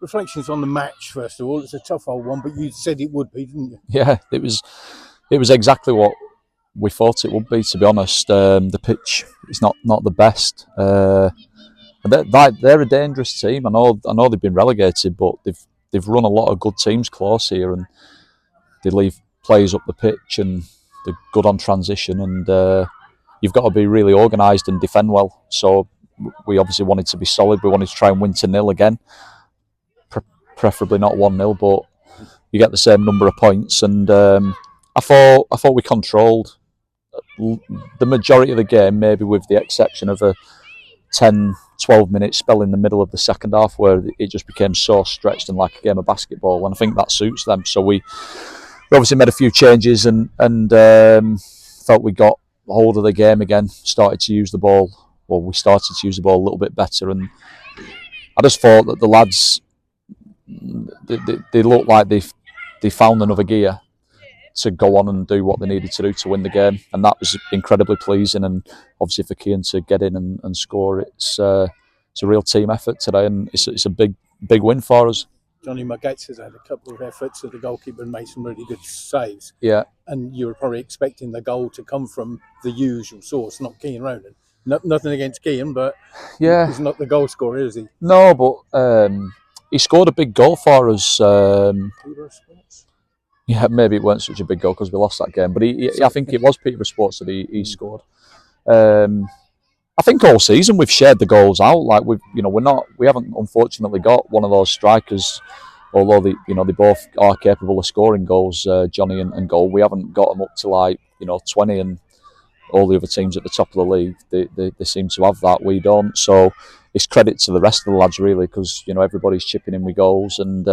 reflections on the match, first of all. It's a tough old one, but you said it would be, didn't you? Yeah, it was exactly what we thought it would be, to be honest. The pitch is not the best. They're a dangerous team. I know they've been relegated, but they've run a lot of good teams close here, and they leave players up the pitch, and they're good on transition. And you've got to be really organised and defend well. So we obviously wanted to be solid. We wanted to try and win 2-0 again, preferably not 1-0, but you get the same number of points. And I thought we controlled the majority of the game, maybe with the exception of a 10-12 minute spell in the middle of the second half where it just became so stretched and like a game of basketball, and I think that suits them. So we obviously made a few changes and felt we got hold of the game again, started to use the ball a little bit better, and I just thought that the lads, they looked like they found another gear to go on and do what they needed to do to win the game, and that was incredibly pleasing. And obviously for Keane to get in and score, it's a real team effort today, and it's a big win for us. Johnny Margetts has had a couple of efforts at the goalkeeper and made some really good saves. Yeah. And you were probably expecting the goal to come from the usual source, not Keane Ronan. Nothing against Keane, but yeah, he's not the goal scorer, is he? No, but he scored a big goal for us. Yeah, maybe it weren't such a big goal because we lost that game, but I think it was Peterborough Sports that he scored. I think all season we've shared the goals out. Like we haven't unfortunately got one of those strikers, although they both are capable of scoring goals, Johnny and Goal. We haven't got them up to 20, and all the other teams at the top of the league they seem to have that. We don't. So it's credit to the rest of the lads really, because everybody's chipping in with goals, and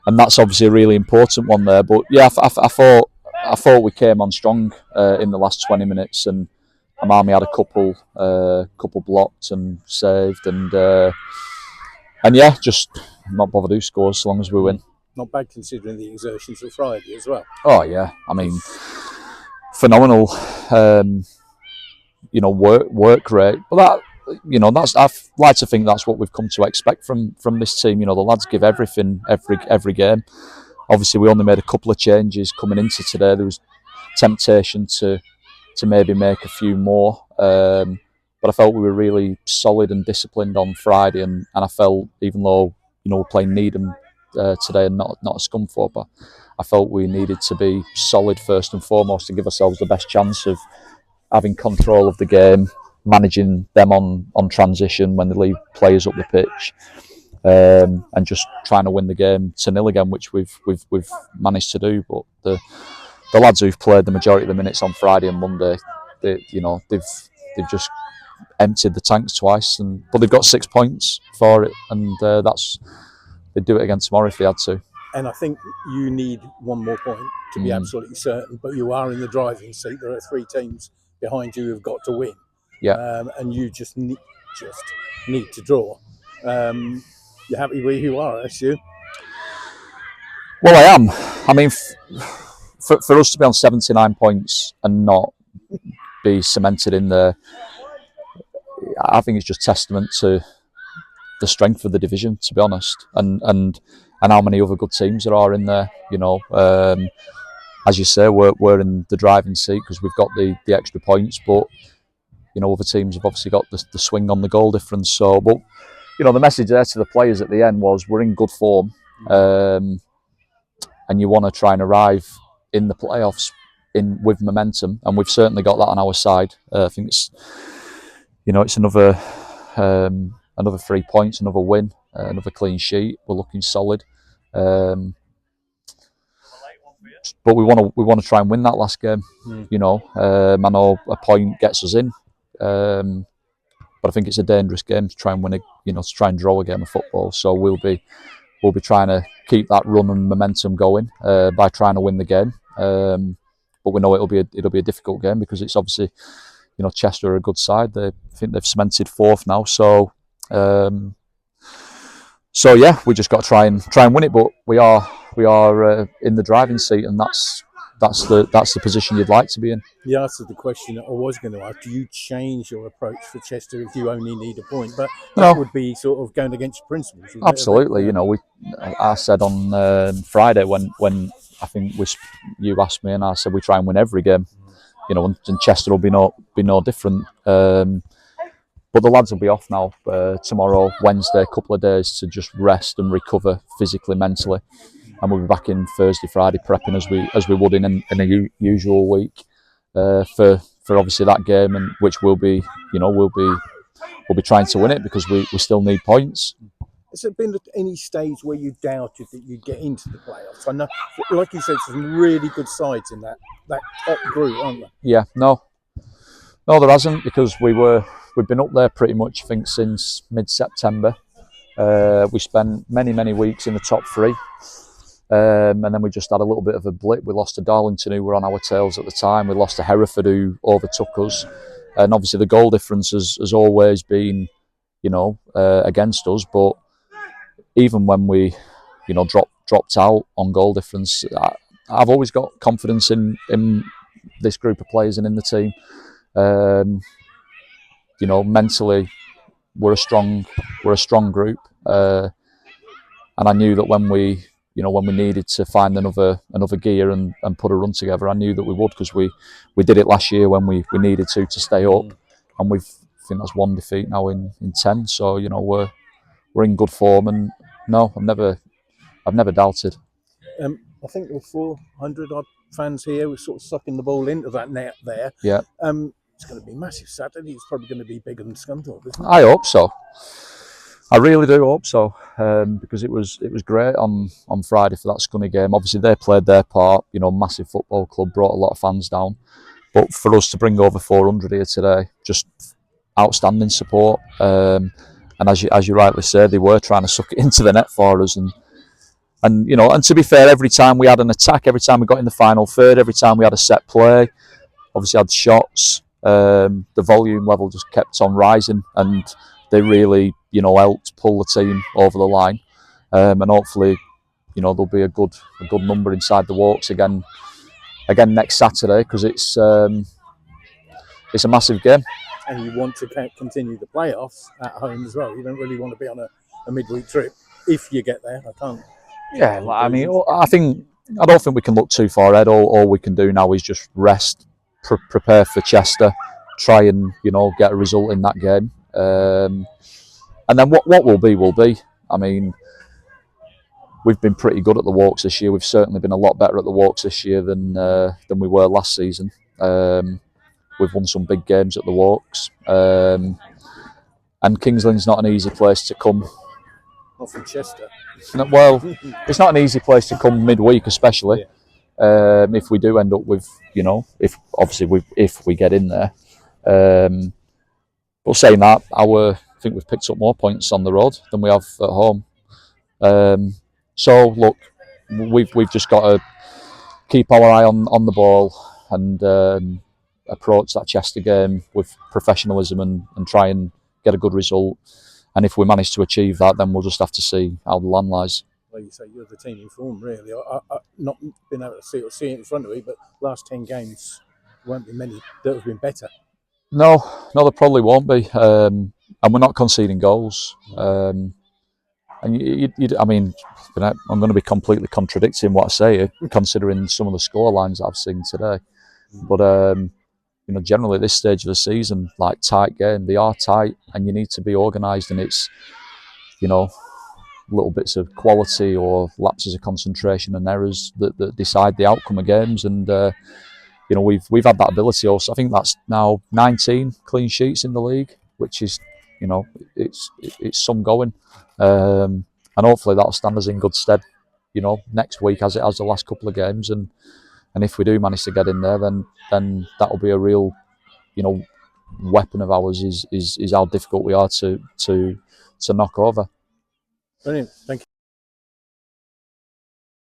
that's obviously a really important one there. But yeah, I thought we came on strong in the last 20 minutes, and Amami had a couple blocked and saved, and yeah, just not bothered who scores as long as we win. Not bad considering the exertions of Friday as well. Oh yeah, I mean, phenomenal, work rate. But that's I like to think that's what we've come to expect from this team. The lads give everything every game. Obviously, we only made a couple of changes coming into today. There was temptation to maybe make a few more, but I felt we were really solid and disciplined on Friday, and I felt, even though we're playing Needham today and not a Scunthorpe, but I felt we needed to be solid first and foremost to give ourselves the best chance of having control of the game, managing them on transition when they leave players up the pitch, and just trying to win the game 2-0 again, which we've managed to do. But the lads who've played the majority of the minutes on Friday and Monday, they've just emptied the tanks twice, but they've got 6 points for it, and they'd do it again tomorrow if they had to. And I think you need one more point to be absolutely certain, but you are in the driving seat. There are 3 teams behind you who've got to win. Yeah. And you just need to draw. You're happy where you are, I assume? Well, I am. I mean, for us to be on 79 points and not be cemented in there, I think it's just testament to the strength of the division, to be honest, and how many other good teams there are in there. As you say, we're in the driving seat because we've got the extra points, but other teams have obviously got the swing on the goal difference. So, but the message there to the players at the end was, we're in good form, and you want to try and arrive in the playoffs with momentum, and we've certainly got that on our side. I think it's another 3 points, another win, another clean sheet. We're looking solid, but we want to try and win that last game. I know a point gets us in, but I think it's a dangerous game to try and win to try and draw a game of football. So we'll be trying to keep that run and momentum going by trying to win the game. But we know it'll be a difficult game because it's obviously, Chester are a good side. I think they've cemented 4th now. So yeah, we just got to try and win it. But we are in the driving seat, and that's that's the position you'd like to be in. You answered the question that I was going to ask. Do you change your approach for Chester if you only need a point? But that would be sort of going against your principles. Absolutely. You know, I said on Friday when I think you asked me, and I said we try and win every game. You know, and Chester will be no different. But the lads will be off now tomorrow, Wednesday, a couple of days to just rest and recover physically, mentally, and we'll be back in Thursday, Friday, prepping as we would in a usual week for obviously that game, and which we'll be trying to win it because we still need points. Has there been any stage where you doubted that you'd get into the playoffs? I know, like you said, some really good sides in that top group, aren't there? Yeah, no, there hasn't, because we've been up there pretty much, I think, since mid-September. We spent many weeks in the top three, and then we just had a little bit of a blip. We lost to Darlington, who were on our tails at the time. We lost to Hereford, who overtook us, and obviously the goal difference has always been, against us. But even when we, dropped out on goal difference, I've always got confidence in this group of players and in the team. Mentally, we're a strong group, and I knew that when we needed to find another gear and put a run together, I knew that we would, because we did it last year when we needed to stay up, and I think that's 1 defeat now in 10. So we're in good form, and no, I've never doubted. I think there were 400 odd fans here. We're sort of sucking the ball into that net there. Yeah. It's going to be massive Saturday. It's probably going to be bigger than Scunthorpe, isn't it? I hope so. I really do hope so, because it was great on Friday for that Scunny game. Obviously, they played their part. Massive football club, brought a lot of fans down. But for us to bring over 400 here today, just outstanding support. And as you rightly say, they were trying to suck it into the net for us. And to be fair, every time we had an attack, every time we got in the final third, every time we had a set play, obviously had shots, the volume level just kept on rising, and they really, helped pull the team over the line. And hopefully, there'll be a good number inside the walks again next Saturday, because it's a massive game. And you want to continue the playoffs at home as well. You don't really want to be on a midweek trip if you get there. I can't. Yeah, I mean, I don't think we can look too far ahead. All we can do now is just rest, prepare for Chester, try and get a result in that game, and then what will be will be. I mean, we've been pretty good at the walks this year. We've certainly been a lot better at the walks this year than we were last season. We've won some big games at the walks, and Kings Lynn's not an easy place to come. Not from Chester. Well, it's not an easy place to come midweek, especially if we do end up with, if we get in there. But saying that, I think we've picked up more points on the road than we have at home. So look, we've just got to keep our eye on the ball and approach that Chester game with professionalism and try and get a good result. And if we manage to achieve that, then we'll just have to see how the land lies. Well, you say you're the team in form, really. I've not been able to see it in front of me, but last 10 games won't be many that have been better. No, there probably won't be. And we're not conceding goals. And I mean, I'm going to be completely contradicting what I say here, considering some of the score lines I've seen today. But generally at this stage of the season, like tight game, they are tight, and you need to be organised. And it's, little bits of quality or lapses of concentration and errors that decide the outcome of games. And we've had that ability also. I think that's now 19 clean sheets in the league, which is, it's some going. And hopefully that'll stand us in good stead, next week as it has the last couple of games. And if we do manage to get in there, then that'll be a real, weapon of ours is how difficult we are to knock over. Brilliant. Thank you.